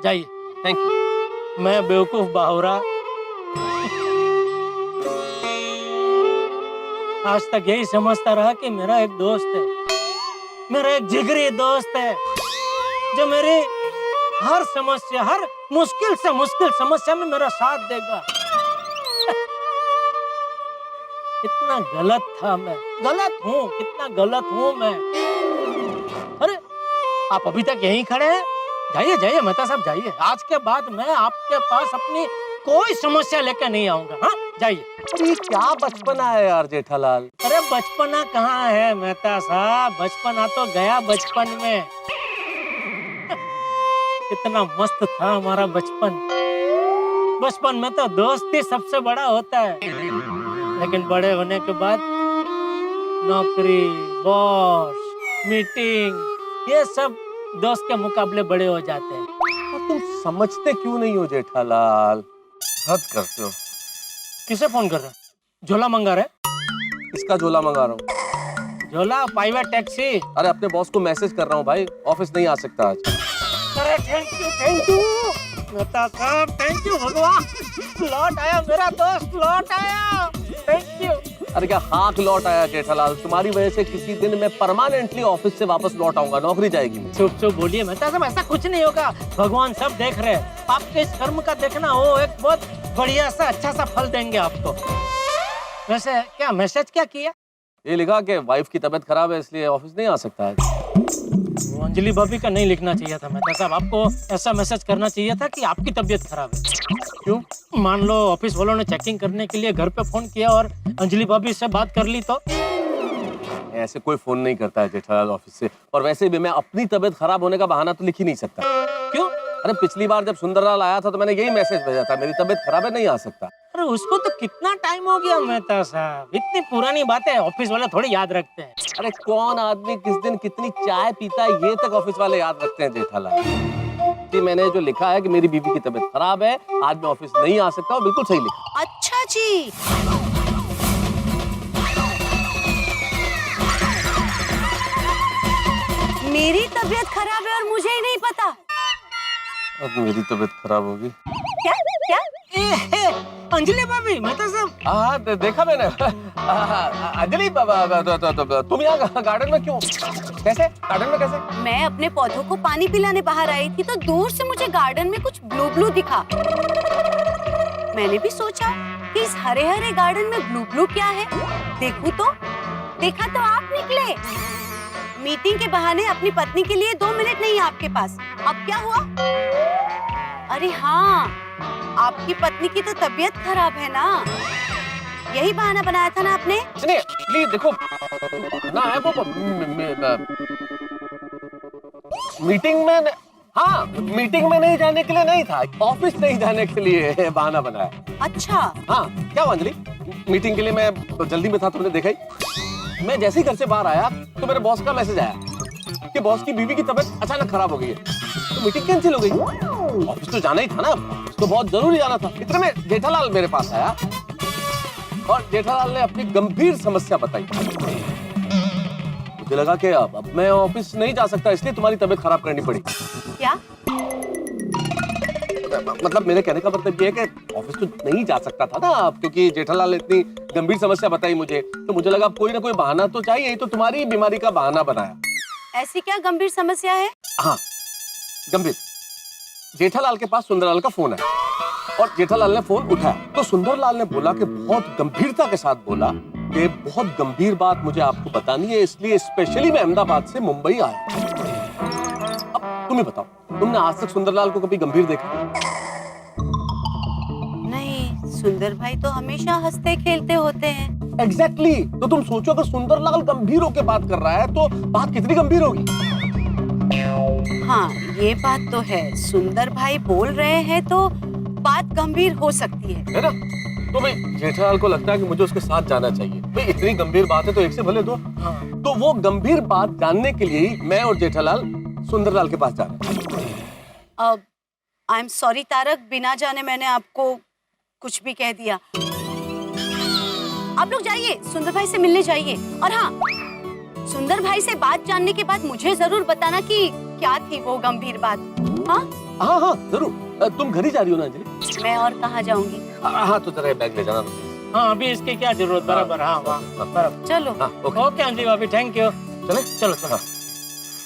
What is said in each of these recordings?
जाइए। Thank you. मैं बेवकूफ बाहुरा आज तक यही समझता रहा कि मेरा एक दोस्त है, मेरा एक जिगरी दोस्त है जो मेरी हर समस्या, हर मुश्किल से मुश्किल समस्या में मेरा साथ देगा। कितना गलत था मैं, गलत हूँ, कितना गलत हूँ मैं। अरे आप अभी तक यहीं खड़े हैं? जाइए जाइए मेहता साहब जाइए। आज के बाद मैं आपके पास अपनी कोई समस्या लेकर नहीं आऊंगा। हाँ जाइए। अरे ये क्या बचपना है यार जेठालाल। अरे बचपना कहाँ है मेहता साहब, बचपना तो गया बचपन में। कितना मस्त था हमारा बचपन। बचपन में तो दोस्ती सबसे बड़ा होता है, लेकिन बड़े होने के बाद नौकरी, बॉस, मीटिंग, ये सब दोस्त के मुकाबले बड़े हो जाते हैं। तो तुम समझते क्यों नहीं हो जेठालाल? हद करते हो। किसे फोन कर रहे हैं? झोला मंगा रहे? इसका झोला मंगा रहा हूँ। झोला, प्राइवेट टैक्सी? अरे अपने बॉस को मैसेज कर रहा हूँ भाई, ऑफिस नहीं आ सकता आज। अरे थैंक यू मेहता साहब, थैंक यू भगवान, लौट आया मेरा दोस्त, लौट आया, थैंक यू। अरे क्या खाक लौट आया जेठालाल, तुम्हारी वजह से किसी दिन मैं परमानेंटली ऑफिस से वापस लौट आऊंगा, नौकरी जाएगी मेरी। चुप चुप बोलिए मेहता साहब, ऐसा कुछ नहीं होगा, भगवान सब देख रहे हैं। आपके इस कर्म का देखना, वो एक बहुत बढ़िया सा अच्छा सा फल देंगे आपको। वैसे क्या मैसेज क्या किया? ये लिखा कि वाइफ की तबीयत खराब है इसलिए ऑफिस नहीं आ सकता है। वो अंजलि भाभी का नहीं लिखना चाहिए था मेहता साहब, आपको ऐसा मैसेज करना चाहिए था कि आपकी तबीयत खराब है। क्यों? मान लो ऑफिस वालों ने चेकिंग करने के लिए घर पे फोन किया और अंजलि भाभी से बात कर ली तो? ऐसे कोई फोन नहीं करता है जेठालाल ऑफिस से, और वैसे भी मैं अपनी तबीयत खराब होने का बहाना तो लिख ही नहीं सकता। क्यों? अरे पिछली बार जब सुंदरलाल आया था तो मैंने यही मैसेज भेजा था, मेरी तबीयत खराब है, नहीं आ सकता। अरे उसको तो कितना टाइम हो गया मेहता साहब, इतनी पुरानी बातें ऑफिस वाले थोड़ी याद रखते हैं। अरे कौन आदमी किस दिन कितनी चाय पीता है ये तक ऑफिस वाले याद रखते हैं जेठालाल। कि मैंने जो लिखा है कि मेरी बीवी की तबीयत खराब है, आज मैं ऑफिस नहीं आ सकता, बिल्कुल सही लिखा। अच्छा जी, मेरी तबीयत खराब है और मुझे ही नहीं पता। अब मेरी तबीयत खराब होगी। क्या क्या? अंजलि भाभी, मेहता साहब। हाँ देखा मैंने। अंजलि तुम यहाँ गार्डन में क्यों? कैसे गार्डन में कैसे? मैं अपने पौधों को पानी पिलाने बाहर आई थी तो दूर से मुझे गार्डन में कुछ ब्लू ब्लू दिखा। मैंने भी सोचा कि इस हरे हरे गार्डन में ब्लू ब्लू क्या है, देखूं तो देखा तो आप निकले। मीटिंग के बहाने अपनी पत्नी के लिए 2 मिनट नहीं आपके पास। अब क्या हुआ? अरे हाँ, आपकी पत्नी की तो तबीयत खराब है ना, यही बहाना बनाया था ना आपने। नहीं प्लीज देखो ना है वो मीटिंग में, हाँ मीटिंग में नहीं जाने के लिए नहीं था, ऑफिस नहीं जाने के लिए बहाना बनाया। अच्छा हाँ क्या हुआ अंजलि, मीटिंग के लिए मैं जल्दी में था, तुमने देखा ही। मैं जैसे ही घर से बाहर आया तो मेरे बॉस का मैसेज आया कि बॉस की बीवी की तबीयत अचानक खराब हो गई है, तो मीटिंग कैंसिल हो गई। ऑफिस तो जाना ही था ना, ऑफिस तो बहुत जरूरी जाना था। इतने में जेठालाल मेरे पास आया और जेठालाल ने अपनी गंभीर समस्या बताई। मुझे लगा कि अब मैं ऑफिस नहीं जा सकता, इसलिए तुम्हारी तबीयत खराब करनी पड़ी। क्या? मतलब मेरे कहने का मतलब ये है कि ऑफिस तो नहीं जा सकता था ना अब, क्योंकि जेठालाल ने इतनी गंभीर समस्या बताई मुझे, तो मुझे लगा कोई ना कोई बहाना तो चाहिए ही, तो तुम्हारी बीमारी का बहाना बनाया। ऐसी क्या गंभीर समस्या है? हाँ गंभीर। जेठालाल के पास सुंदरलाल का फोन है और जेठालाल ने फोन उठाया तो सुंदरलाल ने बोला कि बहुत गंभीरता के साथ बोला कि बहुत गंभीर बात मुझे आपको बतानी है, इसलिए स्पेशली मैं अहमदाबाद से मुंबई आया। अब तुम ही बताओ, तुमने आज तक सुंदरलाल को कभी गंभीर देखा? नहीं, सुंदर भाई तो हमेशा हंसते खेलते होते हैं। एग्जैक्टली तो तुम सोचो अगर सुंदरलाल गंभीर होकर बात कर रहा है तो बात कितनी गंभीर होगी। हाँ ये बात तो है, सुंदर भाई बोल रहे हैं तो बात गंभीर हो सकती है ना? तो भाई जेठालाल को लगता है कि मुझे उसके साथ जाना चाहिए। भाई इतनी गंभीर बात है तो एक से भले दो। हाँ। तो वो गंभीर बात जानने के लिए ही मैं और जेठालाल सुंदरलाल के पास जा रहे हैं। अब आई एम सॉरी तारक, बिना जाने मैंने आपको कुछ भी कह दिया। आप लोग जाइए, सुंदर भाई से मिलने जाइए। और हाँ, सुंदर भाई से बात जानने के बाद मुझे जरूर बताना कि क्या थी वो गंभीर बात। हाँ हाँ हाँ जरूर। तुम घर ही जा रही हो ना अंजलि? मैं और कहाँ जाऊंगी? हाँ तो जरा बैग ले जाना। हाँ अभी इसकी क्या जरूरत, बराबर। हाँ वहाँ बराबर। चलो। हाँ ओके। ओके अंजलि भाभी, थैंक यू। चले चलो चलो।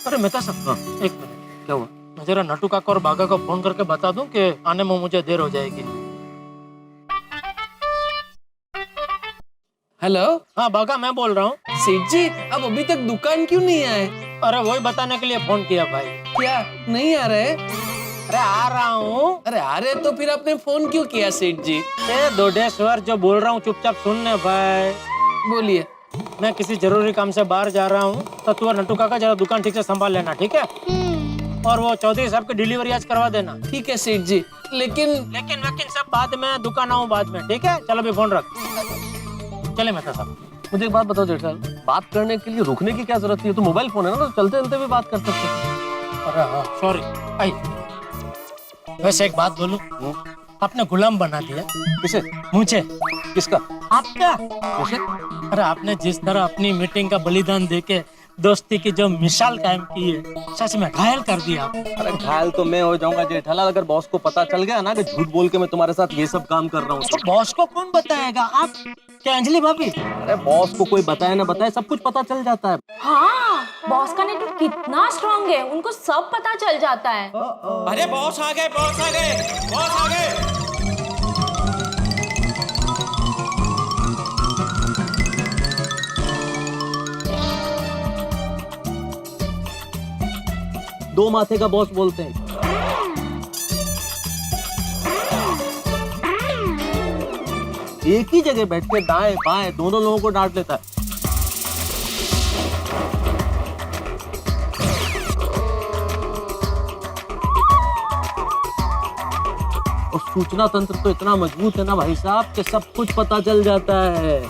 अरे मेहता साहब, हाँ। एक मिनट, क्या हुआ? मैं जरा नटू काका और बागा को फोन करके बता दूं कि आने में मुझे देर हो जाएगी। हेलो। हाँ बागा, मैं बोल रहा हूँ। सेठ जी अब अभी तक दुकान क्यों नहीं आए? अरे वही बताने के लिए फोन किया भाई। क्या नहीं आ रहे? अरे आ रहा हूँ। अरे आ रहे तो फिर आपने फोन क्यों किया सेठ जी? दोडेश्वर, जो बोल रहा हूँ चुपचाप सुनने भाई। बोलिए। मैं किसी जरूरी काम से बाहर जा रहा हूँ, तो तू और नटू काका जरा दुकान ठीक से संभाल लेना, ठीक है? और वो चौधरी साहब की डिलीवरी आज करवा देना। ठीक है सेठ जी, लेकिन लेकिन सब बाद में, दुकान आऊँ बाद में, ठीक है? चलो अभी फोन रख। चले मेहता साहब। मुझे एक बात बताओ जेठ साहब, बात करने के लिए रुकने की क्या जरूरत है? तो मोबाइल फोन है ना, तो चलते चलते भी बात कर सकते हैं। अरे हाँ सॉरी। आई वैसे एक बात बोलूं, आपने गुलाम बना दिया। किसे? मुझे। किसका? आपका। किसे? अरे आपने जिस तरह अपनी मीटिंग का बलिदान देके दोस्ती की जो मिसाल कायम की है, सच में घायल कर दिया आप। अरे घायल तो मैं हो जाऊंगा जेठालाल, अगर बॉस को पता चल गया ना कि झूठ बोल के मैं तुम्हारे साथ ये सब काम कर रहा हूँ। तो बॉस को कौन बताएगा? आप क्या अंजलि भाभी? अरे बॉस को कोई बताए ना बताए, सब कुछ पता चल जाता है। हाँ, बॉस का नेटवर्क कितना स्ट्रांग है, उनको सब पता चल जाता है। अरे बॉस आ गए, बॉस आ गए, बॉस आ गए। दो माथे का बॉस बोलते हैं। एक ही जगह बैठ के दाएं बाएं दोनों लोगों को डांट लेता है। और सूचना तंत्र तो इतना मजबूत है ना भाई साहब कि सब कुछ पता चल जाता है।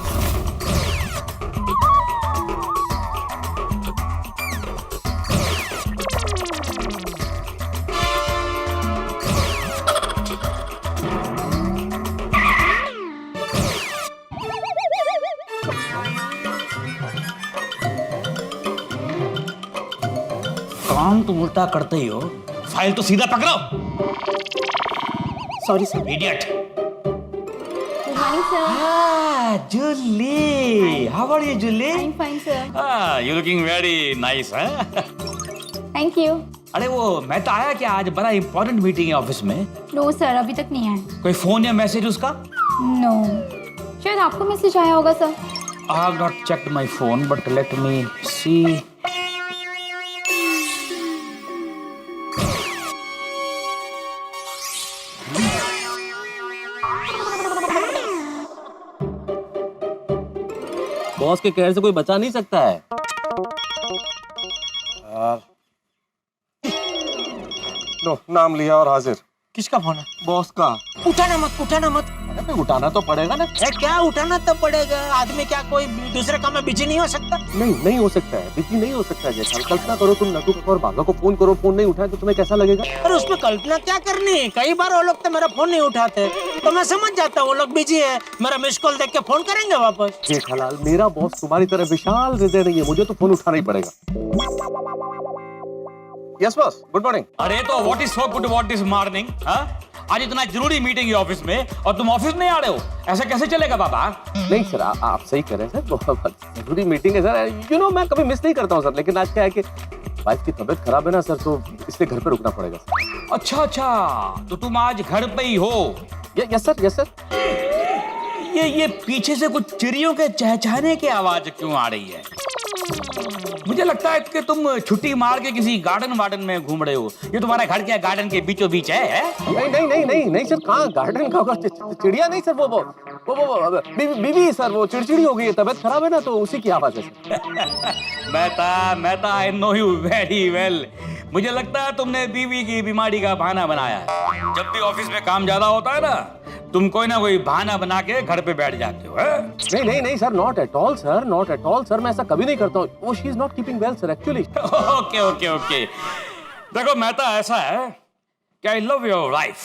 काम तो उल्टा करते ही हो, फाइल तो सीधा पकड़ो। Sorry sir. Idiot. Good morning sir. Julie, how are you Julie? I am fine sir. You looking very nice है। Thank you. अरे वो मैं तो आया क्या, आज बड़ा इंपॉर्टेंट मीटिंग है ऑफिस में। नो सर, अभी तक नहीं आया। कोई फोन या मैसेज उसका? नो, शायद आपको मैसेज आया होगा sir. I have not checked my phone, but let me see. Boss के कहने से कोई बचा नहीं सकता है। लो, नाम लिया और हाजिर। किसका फोन है? बॉस का। उठाना मत, उठाना मत। अरे भाई उठाना तो पड़ेगा ना। क्या उठाना तो पड़ेगा? आदमी क्या कोई दूसरे काम में बिजी नहीं हो सकता? नहीं हो सकता है, बिजी नहीं हो सकता है। जैसा कल्पना करो तुम नटू काका और बागा को फोन करो, फोन नहीं उठाए तो तुम्हें कैसा लगेगा? अरे उसमें कल्पना क्या करनी? कई बार वो लोग तो मेरा फोन नहीं उठाते, तो मैं समझ जाता हूँ वो लोग बिजी है। मेरा मिस कॉल देख के फोन करेंगे वापस। जेठालाल, मेरा बॉस तुम्हारी तरह विशाल हृदय नहीं है, मुझे तो फोन उठाना ही पड़ेगा। Yes boss, good morning. अरे तो what is so good what is morning? आज इतना जरूरी मीटिंग है ऑफिस में और तुम ऑफिस नहीं आ रहे हो, ऐसा कैसे चलेगा बाबा? नहीं सर, आप सही कह रहे हैं सर, बहुत जरूरी मीटिंग है सर। यू नो मैं कभी मिस नहीं करता हूँ सर, लेकिन आज क्या है कि वाइफ की तबीयत खराब है ना सर, तो इसलिए घर पे रुकना पड़ेगा सर। अच्छा, तो तुम आज घर पे ही हो? Yes sir, yes sir. ये पीछे से कुछ चिड़ियों के चहचहाने की आवाज क्यों आ रही है? मुझे लगता है कि तुम छुट्टी मार के किसी गार्डन वार्डन में घूम रहे हो। ये तुम्हारा घर क्या गार्डन के बीचों बीच है? नहीं सर, कहाँ गार्डन का होगा? चिड़िया नहीं सर, वो बीवी सर, वो चिड़चिड़ी हो गई है, तबीयत खराब है ना, तो उसी की आवाज है सर। मैं I know you very well. मुझे लगता है तुमने बीवी की बीमारी का बहाना बनाया है। जब भी ऑफिस में काम ज्यादा होता है ना, तुम कोई ना कोई बहाना बना के घर पे बैठ जाते हो। नहीं sir, not at all sir, not at all sir, मैं ऐसा कभी नहीं करता हूँ। वो she is not keeping well sir actually. Okay देखो मेहता, ऐसा है कि I love your wife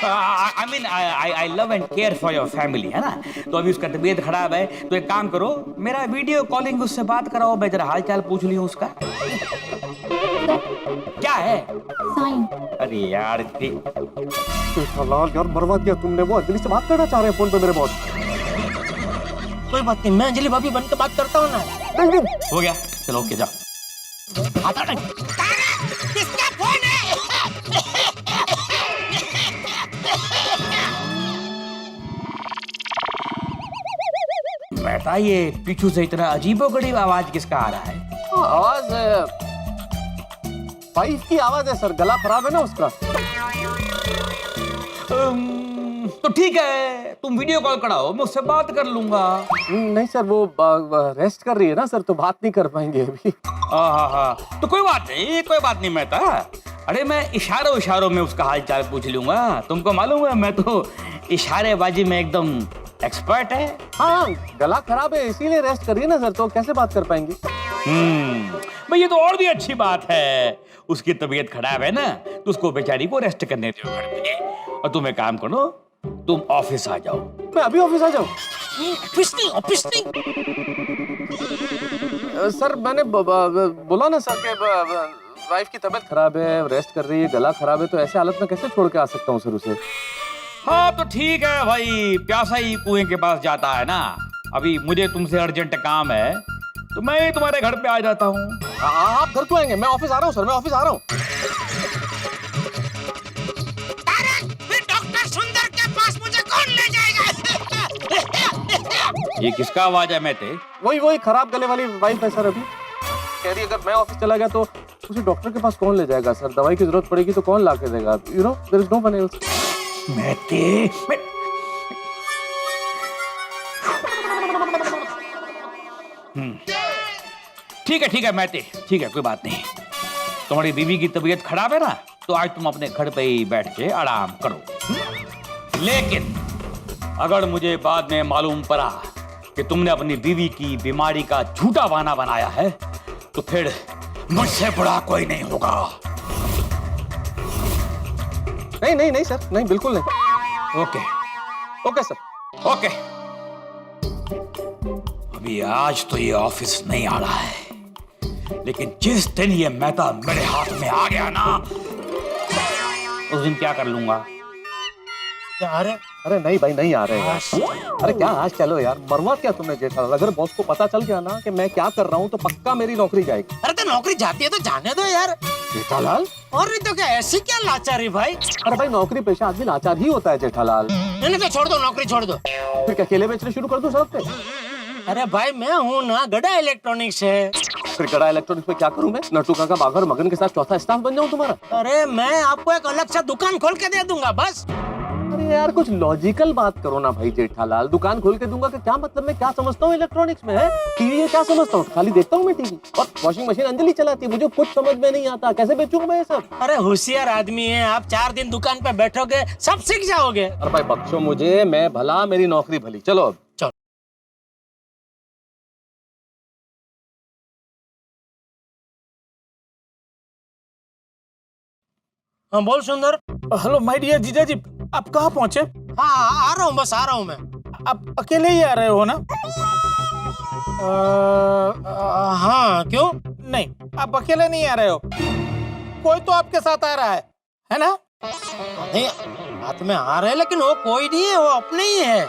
I mean I love and care for your family, है ना। तो अभी उसका तबीयत खराब है, तो एक काम करो, मेरा वीडियो कॉलिंग उससे बात कराओ, मैं जरा हाल चाल पूछ ली हूँ उसका। क्या है? साइन। अरे यार जेठालाल यार बर्बाद किया तुमने। वो अंजलि से बात करना चाह रहे हैं फोन पे मेरे बॉस। कोई बात नहीं, मैं अंजलि भाभी बन के बात करता हूँ ना। हो गया, चलो ओके जाओ। आता नहीं। किसका फोन है? बेटा ये पीछू से इतना अजीबोगरीब आवाज किसका आ रहा है? आवाज वाइफ की आवाज है सर, गला खराब है ना उसका। तो ठीक है, तुम वीडियो कॉल कराओ, मैं उससे बात कर लूंगा। नहीं सर, वो रेस्ट कर रही है ना सर, तो बात नहीं कर पाएंगे अभी। हाँ, तो कोई बात नहीं मेहता। अरे मैं इशारों में उसका हाल चाल पूछ लूंगा। तुमको मालूम है मैं तो इशारेबाजी में एकदम एक्सपर्ट है। हाँ, गला खराब है इसीलिए रेस्ट करिए ना सर, तो कैसे बात कर पाएंगे? भाई ये तो और भी अच्छी बात है। उसकी तबीयत खराब है ना, तो उसको बेचारी को रेस्ट करने दो घर पे। और तुम एक काम करो, तुम ऑफिस आ जाओ। मैं अभी ऑफिस आ जाऊँ? ऑफिस नहीं। सर मैंने बोला ना सर कि वाइफ की तबीयत खराब है, रेस्ट कर रही है, गला खराब है, तो ऐसे हालत में कैसे छोड़ के आ सकता हूँ सर उसे? हाँ तो ठीक है भाई, प्यासा ही कुएं के पास जाता है ना। अभी मुझे तुमसे अर्जेंट काम है, तो मैं तुम्हारे घर पे आ जाता हूँ। आप घर क्यों आएंगे? मैं ऑफिस आ रहा हूँ सर, मैं ऑफिस आ रहा हूँ। फिर डॉक्टर सुंदर के पास मुझे कौन ले जाएगा? ये किसका आवाज है मेहते? वही खराब गले वाली वाइफ है सर। अभी कह रही अगर मैं ऑफिस चला गया तो उसे डॉक्टर के पास कौन ले जाएगा सर? दवाई की जरूरत पड़ेगी तो कौन ला के देगा? You know there is no one else. Mehta ठीक है मेहते, ठीक है, कोई बात नहीं। तुम्हारी बीवी की तबीयत खराब है ना, तो आज तुम अपने घर पे ही बैठ के आराम करो। लेकिन अगर मुझे बाद में मालूम पड़ा कि तुमने अपनी बीवी की बीमारी का झूठा बहाना बनाया है, तो फिर मुझसे बड़ा कोई नहीं होगा। नहीं सर, नहीं बिल्कुल नहीं। Okay sir, okay. अभी आज तो ये ऑफिस नहीं आ रहा है, लेकिन जिस दिन ये मेहता मेरे हाथ में आ गया ना, उस दिन क्या कर लूंगा। क्या आ रहे? अरे नहीं भाई, नहीं आ रहे यार। अरे क्या आज चलो यार, मरवा क्या तुमने जेठालाल? अगर बॉस को पता चल गया ना कि मैं क्या कर रहा हूँ, तो पक्का मेरी नौकरी जाएगी। अरे तो नौकरी जाती है तो जाने दो यार। जेठालाल, और नहीं तो क्या, ऐसी क्या लाचारी भाई? अरे भाई नौकरी पेशा आदमी लाचार ही होता है जेठालाल। नहीं तो छोड़ दो, नौकरी छोड़ दो। फिर क्या अकेले बेचने शुरू कर दूं सड़क पे? अरे भाई मैं हूँ ना, गड़ा इलेक्ट्रॉनिक्स है। फिर गड़ा इलेक्ट्रॉनिक्स में क्या करूं मैं? नट्टू काका बाघर मगन के साथ चौथा स्टाफ बन जाऊं तुम्हारा? अरे मैं आपको एक अलग सा दुकान खोल के दे दूंगा बस। अरे यार कुछ लॉजिकल बात करो ना भाई जेठालाल। दुकान खोल के दूंगा कि क्या मतलब? मैं क्या समझता हूँ इलेक्ट्रॉनिक्स में? है टीवी है क्या समझता हूँ? खाली देखता हूँ मैं टीवी। और वॉशिंग मशीन अंजलि चलाती है, मुझे कुछ समझ में नहीं आता, कैसे बेचूंगा मैं ये सब? अरे होशियार आदमी है आप, 4 दिन दुकान पे बैठोगे सब सीख जाओगे। अरे भाई बख्शो मुझे, मैं भला मेरी नौकरी भली। चलो अब हाँ बोल सुंदर। हेलो माय डियर जीजा जी, आप कहाँ पहुँचे? हाँ आ रहा हूँ, बस आ रहा हूँ मैं। आप अकेले ही आ रहे हो ना? हाँ क्यों? नहीं, आप अकेले नहीं आ रहे हो, कोई तो आपके साथ आ रहा है ना? नहीं हाथ में आ रहे हैं, लेकिन वो कोई नहीं है, वो अपने ही है।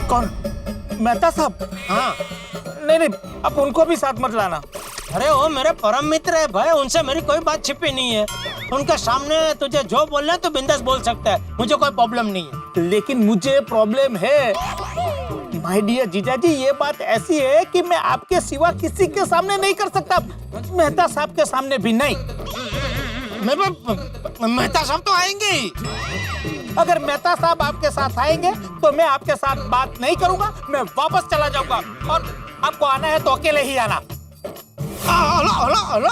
कौन? मेहता साहब? हाँ। नहीं, आप उनको भी साथ मत लाना। अरे वो मेरे परम मित्र है भाई, उनसे मेरी कोई बात छिपी नहीं है। उनके सामने तुझे जो बोलना है तो बिंदास बोल सकता है, मुझे कोई प्रॉब्लम नहीं है। लेकिन मुझे प्रॉब्लम है माय डियर जीजा जी। ये बात ऐसी है कि मैं आपके सिवा किसी के सामने नहीं कर सकता, मेहता साहब के सामने भी नहीं। मेहता साहब तो आएंगे ही। अगर मेहता साहब आपके साथ आएंगे तो मैं आपके साथ बात नहीं करूंगा, मैं वापस चला जाऊंगा। और आपको आना है तो अकेले ही आना। हेलो,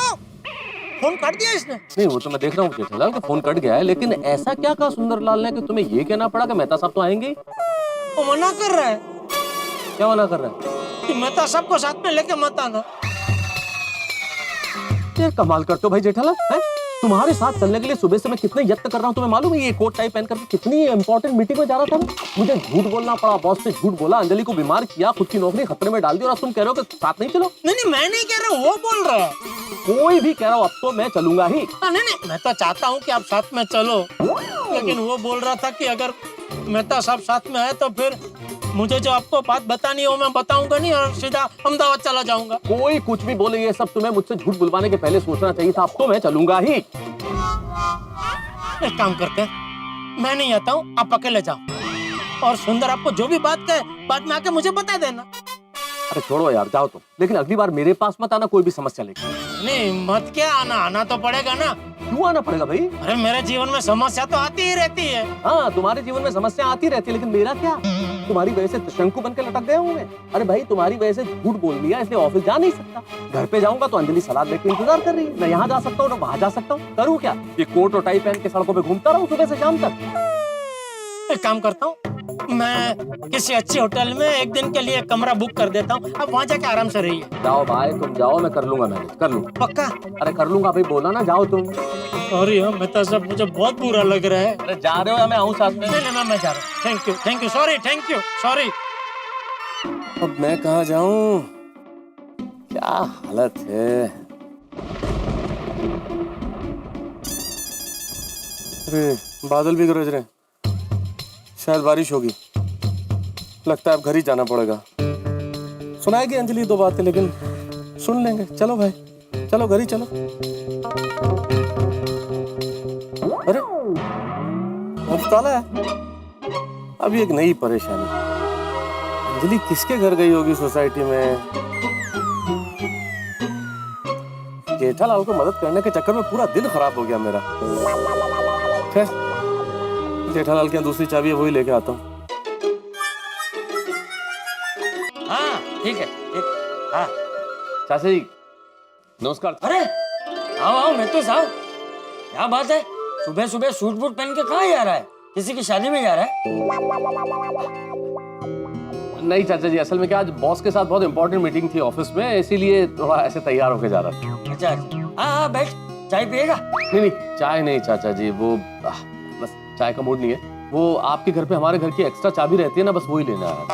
फोन काट दिया इसने? नहीं, वो तो मैं देख रहा हूँ जेठालाल का फोन कट गया है, लेकिन ऐसा क्या कहा सुंदरलाल ने कि तुम्हें ये कहना पड़ा कि मेहता साहब तो आएंगे? वो मना कर रहा है। क्या मना कर रहा है? कि मेहता साहब को साथ में लेके मत आना। ये कमाल करते हो भाई जेठालाल, हैं? तुम्हारे साथ चलने के लिए सुबह से मैं कितने यत्न कर रहा हूँ तुम्हें मालूम है? ये कोट टाई पहन करके कितनी इंपॉर्टेंट मीटिंग में जा रहा था मैं। मुझे झूठ बोलना पड़ा, बॉस से झूठ बोला, अंजलि को बीमार किया, खुद की नौकरी खतरे में डाल दी, और अब तुम कह रहे हो कि साथ नहीं चलो। नहीं मैं नहीं कह रहा हूँ, वो बोल रहा है। कोई भी कह रहा हो अब तो मैं चलूंगा ही। नहीं मैं तो चाहता हूँ कि आप साथ में चलो, लेकिन वो बोल रहा था कि अगर मेहता साहब साथ में है तो फिर मुझे जो आपको बात बतानी हो मैं बताऊंगा नहीं और सीधा अहमदाबाद चला जाऊंगा। कोई कुछ भी बोले, ये सब तुम्हें मुझसे झूठ बुलवाने के पहले सोचना चाहिए था। अब तो मैं चलूंगा ही। एक काम करते हैं, मैं नहीं आता हूँ, आप अकेले जाओ, और सुंदर आपको जो भी बात कहे बाद में आके मुझे बता देना। अरे छोड़ो यार, जाओ तुम, लेकिन अगली बार मेरे पास मत आना कोई भी समस्या लेकर। नहीं मत क्या आना, आना तो पड़ेगा ना। क्यों आना पड़ेगा भाई? अरे मेरे जीवन में समस्या तो आती ही रहती है। हाँ तुम्हारे जीवन में समस्या आती रहती है, लेकिन मेरा क्या? तुम्हारी वजह से शंकु बन के लटक गया हूँ मैं। अरे भाई तुम्हारी वजह से झूठ बोल दिया इसलिए ऑफिस जा नहीं सकता। घर पे जाऊंगा तो अंजलि सलाद लेके इंतजार कर रही है। मैं यहाँ जा सकता हूँ ना वहाँ जा सकता हूँ। करूँ क्या? ये कोट और टाई पहन के सड़कों पे घूमता रहूँ सुबह से शाम तक? एक काम करता हूँ, मैं किसी अच्छे होटल में एक दिन के लिए कमरा बुक कर देता हूँ, अब वहाँ जाके आराम से रहिए। जाओ भाई तुम जाओ, मैं कर लूंगा, मैनेज कर लूंगा। पक्का? अरे कर लूंगा भाई, बोला ना जाओ तुम। सॉरी हाँ मेहता साहब, मुझे बहुत बुरा लग रहा है। अरे जा रहे हो या मैं आऊँ साथ में? नहीं मैं जा रहा हूँ। Thank you sorry, thank you sorry. अब मैं कहाँ जाऊँ? क्या हालत है। अरे बादल भी गरज रहे, शायद बारिश होगी। लगता है अब घर ही जाना पड़ेगा। सुनाएगी अंजलि दो बातें, लेकिन सुन लेंगे। चलो भाई चलो, घर ही चलो। अरे अब ताला है। अभी एक नई परेशानी, अंजलि किसके घर गई होगी सोसाइटी में? जेठालाल को मदद करने के चक्कर में पूरा दिन खराब हो गया मेरा। खैर जेठालाल के यहाँ दूसरी चाबी है, वही लेके आता हूँ। हाँ ठीक है, ठीक। हाँ चाचा जी नमस्कार। अरे आओ मैं तो साहब, क्या बात है, सुबह सुबह सूट बूट पहन के कहाँ जा रहा है? किसी की शादी में जा रहा है? नहीं चाचा जी, असल में क्या आज बॉस के साथ बहुत इंपॉर्टेंट मीटिंग थी ऑफिस में, इसीलिए थोड़ा ऐसे तैयार होके जा रहा था। अच्छा हाँ बैठ, चाय पिएगा? नहीं चाय नहीं चाचा जी, वो बस चाय का मूड नहीं है। वो आपके घर पे हमारे घर की एक्स्ट्रा चाबी रहती है ना, बस वही लेना है।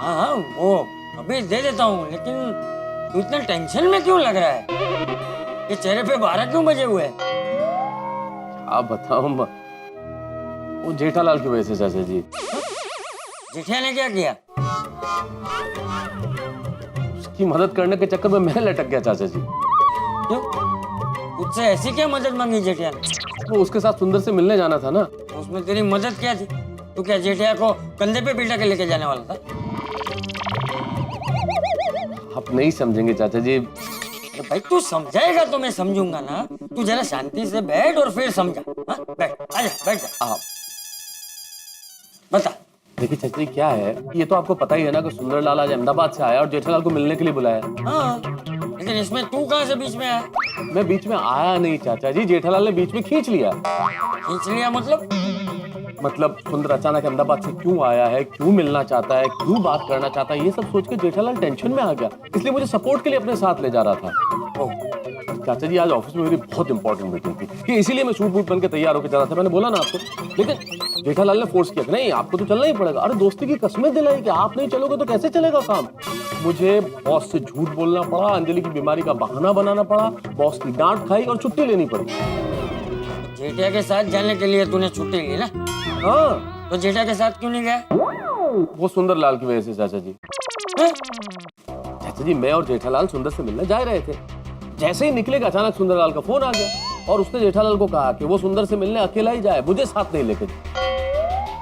हाँ वो अभी दे देता हूँ, लेकिन तू इतना टेंशन में क्यों लग रहा है? ये चेहरे पे 12 क्यों बजे हुए? आप बताओ, वो जेठालाल की वजह से चाचा जी। जेठिया ने क्या किया? उसकी मदद करने के चक्कर में मैं लटक गया चाचा जी। क्यों? उससे ऐसी क्या मदद मांगी जेठिया ने? वो उसके साथ सुंदर से मिलने जाना था ना। उसमें तेरी मदद क्या थी? तू क्या जेठिया को कंधे पे बिठा के लेके जाने वाला था? आप नहीं समझेंगे चाचा जी। भाई तू समझाएगा तो मैं समझूंगा ना। तू जरा शांति से बैठ और फिर समझा। हाँ बैठ, आजा बैठ जा। आप बता। देखिए चाचा जी क्या है, ये तो आपको पता ही है ना कि सुंदरलाल आज अहमदाबाद से आया और जेठालाल को मिलने के लिए बुलाया। हाँ लेकिन इसमें तू कहाँ से बीच में आया? मैं बीच में आया नहीं चाचा जी, जेठालाल ने बीच में खींच लिया। खींच लिया मतलब सुंदर अचानक अहमदाबाद से क्यों आया है, क्यों मिलना चाहता है, क्यों बात करना चाहता है, ये सब सोच के जेठालाल टेंशन में आ गया, इसलिए मुझे सपोर्ट के लिए अपने साथ ले जा रहा था। चाचा जी आज ऑफिस में मेरी बहुत इंपॉर्टेंट मीटिंग थी, कि इसीलिए मैं सूट बूट बन के तैयार होकर जा रहा था। मैंने बोला ना आपको, लेकिन जेठालाल ने फोर्स किया कि नहीं आपको तो चलना ही पड़ेगा। अरे दोस्ती की कसमें दिलाई कि आप नहीं चलोगे तो कैसे चलेगा काम। मुझे बॉस से झूठ बोलना पड़ा, अंजलि की बीमारी का बहाना बनाना पड़ा, बॉस की डांट खाई और छुट्टी लेनी पड़ी। जेठिया के साथ जाने के लिए तूने छुट्टी ली ना? हाँ तो जेठिया के साथ क्यों नहीं गया? वो सुंदरलाल की वजह से चाचा जी। चाचा जी मैं और जेठालाल सुंदर से मिलने जा रहे थे, जैसे ही निकले अचानक सुंदरलाल का फोन आ गया और उसने जेठालाल को कहा कि वो सुंदर से मिलने अकेला ही जाए, मुझे साथ नहीं लेके जाए।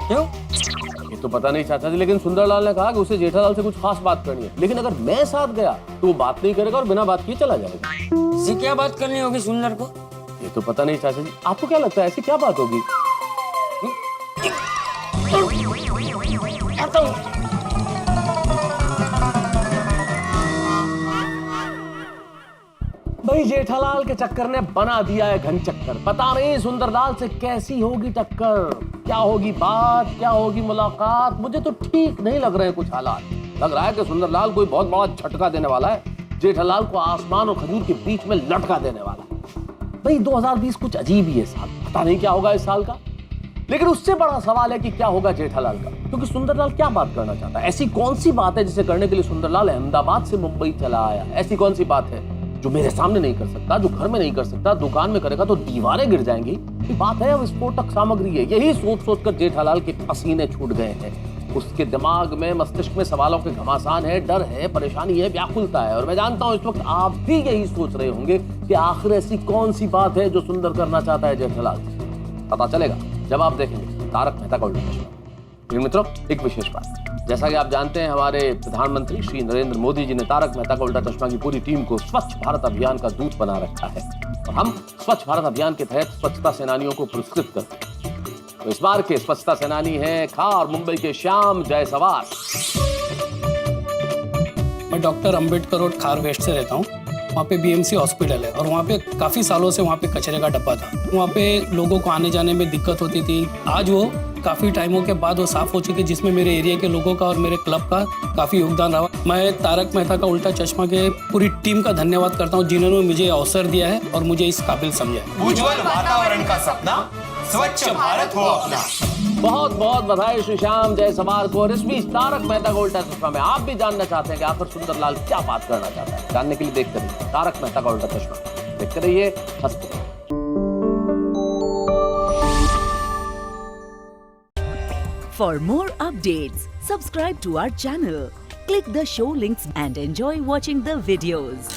क्यों? ये तो पता नहीं चाचा जी, लेकिन सुंदरलाल ने कहा कि उसे जेठालाल से कुछ खास बात करनी है, लेकिन अगर मैं साथ गया तो वो बात नहीं करेगा और बिना बात किए चला जाएगा। इससे क्या बात करनी होगी सुंदर को? ये तो पता नहीं चाचा जी, आपको क्या लगता है ऐसी क्या बात होगी? भाई जेठालाल के चक्कर ने बना दिया है घन चक्कर। पता नहीं सुंदरलाल से कैसी होगी टक्कर, क्या होगी बात, क्या होगी मुलाकात। मुझे तो ठीक नहीं लग रहे हैं कुछ हालात। लग रहा है कि सुंदरलाल कोई बहुत बड़ा झटका देने वाला है, जेठालाल को आसमान और खजूर के बीच में लटका देने वाला है। भाई 2020 कुछ अजीब ही है साल, पता नहीं क्या होगा इस साल का। लेकिन उससे बड़ा सवाल है कि क्या होगा जेठालाल का, क्योंकि सुंदरलाल क्या बात करना चाहता है। ऐसी कौन सी बात है जिसे करने के लिए सुंदरलाल अहमदाबाद से मुंबई चला आया? ऐसी कौन सी बात है जो मेरे सामने नहीं कर सकता, जो घर में नहीं कर सकता, दुकान में करेगा तो दीवारें गिर जाएंगी? ये बात है विस्फोटक सामग्री है। यही सोच सोच कर जेठालाल के पसीने छूट गए हैं। उसके दिमाग में, मस्तिष्क में सवालों के घमासान है, डर है, परेशानी है, व्याकुलता है। और मैं जानता हूं इस वक्त आप भी यही सोच रहे होंगे कि आखिर ऐसी कौन सी बात है जो सुंदर करना चाहता है जेठालाल। पता चलेगा जब आप देखेंगे तारक मेहता का उल्टा चश्मा। लेकिन मित्रों, एक विशेष बात, जैसा कि आप जानते हैं हमारे प्रधानमंत्री श्री नरेंद्र मोदी जी ने तारक मेहता का उल्टा चश्मा की पूरी टीम को स्वच्छ भारत अभियान का दूत बना रखा है। और हम स्वच्छ भारत अभियान के तहत स्वच्छता सेनानियों को पुरस्कृत करते हैं। तो इस बार के स्वच्छता सेनानी हैं खार मुंबई के श्याम जायसवाल। मैं डॉक्टर अंबेडकर रोड खार वेस्ट से रहता हूँ। वहाँ पे बीएमसी हॉस्पिटल है और वहाँ पे काफ़ी सालों से वहाँ पे कचरे का डब्बा था। वहाँ पे लोगों को आने जाने में दिक्कत होती थी। आज वो काफ़ी टाइमों के बाद वो साफ़ हो चुकी, जिसमें मेरे एरिया के लोगों का और मेरे क्लब का काफ़ी योगदान रहा। मैं तारक मेहता का उल्टा चश्मा के पूरी टीम का धन्यवाद करता हूँ, जिन्होंने मुझे अवसर दिया है और मुझे इस काबिल समझा। उज्जवल वातावरण का सपना, स्वच्छ भारत हो अपना। बहुत बहुत बधाई श्री श्याम जायसवाल को। और इस बीच तारक मेहता का उल्टा चश्मा में आप भी जानना चाहते हैं कि आखिर सुंदरलाल क्या बात करना चाहता है? जानने के लिए देखते रहिए तारक मेहता का उल्टा चश्मा। देखते रहिए, हंसते रहिए। For more updates, subscribe to our channel, click the show links and enjoy watching the videos.